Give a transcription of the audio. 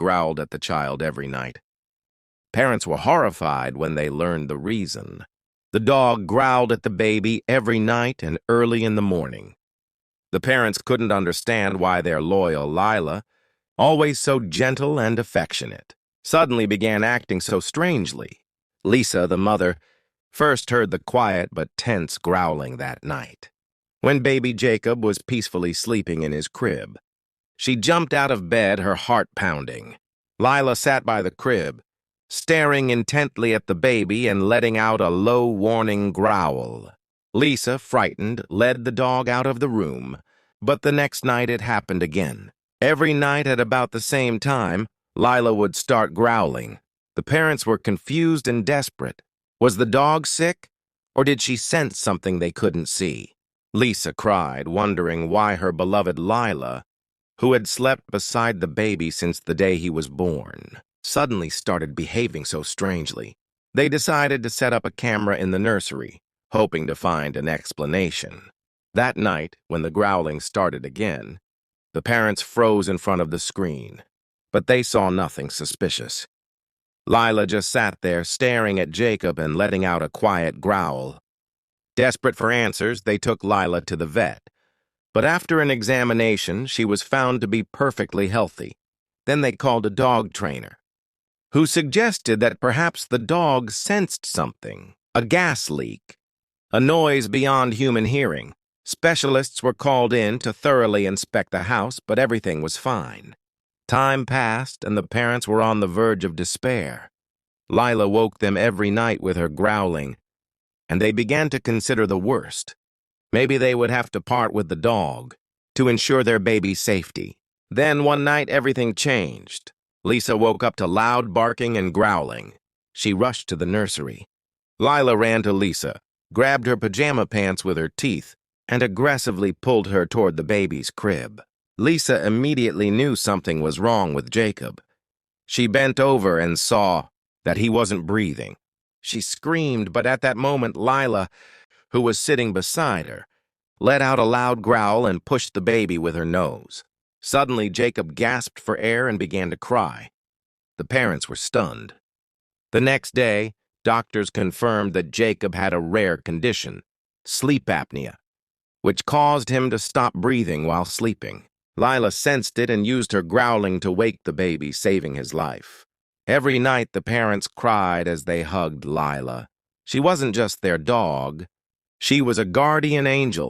growled at the child every night. Parents were horrified when they learned the reason. The dog growled at the baby every night and early in the morning. The parents couldn't understand why their loyal Lila, always so gentle and affectionate, suddenly began acting so strangely. Lisa, the mother, first heard the quiet but tense growling that night. When baby Jacob was peacefully sleeping in his crib, she jumped out of bed, her heart pounding. Lila sat by the crib, staring intently at the baby and letting out a low warning growl. Lisa, frightened, led the dog out of the room, but the next night it happened again. Every night at about the same time, Lila would start growling. The parents were confused and desperate. Was the dog sick, or did she sense something they couldn't see? Lisa cried, wondering why her beloved Lila, who had slept beside the baby since the day he was born, suddenly started behaving so strangely. They decided to set up a camera in the nursery, hoping to find an explanation. That night, when the growling started again, the parents froze in front of the screen, but they saw nothing suspicious. Lila just sat there staring at Jacob and letting out a quiet growl. Desperate for answers, they took Lila to the vet, but after an examination, she was found to be perfectly healthy. Then they called a dog trainer, who suggested that perhaps the dog sensed something, a gas leak, a noise beyond human hearing. Specialists were called in to thoroughly inspect the house, but everything was fine. Time passed, and the parents were on the verge of despair. Lila woke them every night with her growling, and they began to consider the worst. Maybe they would have to part with the dog to ensure their baby's safety. Then one night everything changed. Lisa woke up to loud barking and growling. She rushed to the nursery. Lila ran to Lisa, grabbed her pajama pants with her teeth, and aggressively pulled her toward the baby's crib. Lisa immediately knew something was wrong with Jacob. She bent over and saw that he wasn't breathing. She screamed, but at that moment Lila, who was sitting beside her, let out a loud growl and pushed the baby with her nose. Suddenly, Jacob gasped for air and began to cry. The parents were stunned. The next day, doctors confirmed that Jacob had a rare condition, sleep apnea, which caused him to stop breathing while sleeping. Lila sensed it and used her growling to wake the baby, saving his life. Every night, the parents cried as they hugged Lila. She wasn't just their dog. She was a guardian angel